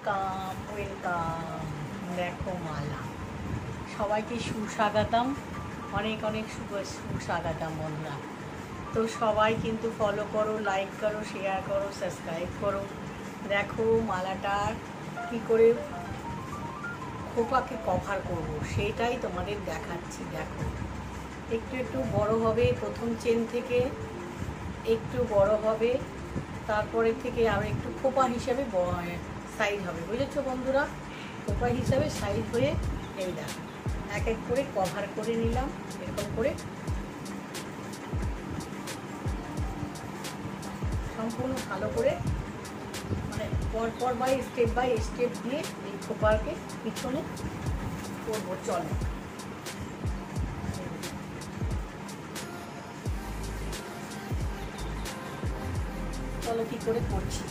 Welcome welcome. দেখো মালা, সবাইকে সুস্বাগতম, অনেক অনেক সুস্বাগতম বন্ধুরা। তো সবাই কিন্তু ফলো করো, লাইক করো, শেয়ার করো, সাবস্ক্রাইব করো। দেখো মালাটা কি করে খোপাকে কভার করব সেটাই তোমাদের দেখাচ্ছি। দেখো একটু একটু বড় হবে, প্রথম চেন থেকে একটু বড় হবে, তারপরে থেকে আরও একটু খোপা হিসাবে সাইজ হবে, বুঝেছো বন্ধুরা? খোপা হিসাবে সাইজ হয়ে এই দেখো এক এক করে কভার করে নিলাম এরকম করে, সম্পূর্ণ ভালো করে মানে পরপর বাই স্টেপ দিয়ে এই খোপাকে পিছনে করবো। চলো চলো কি করে করছি।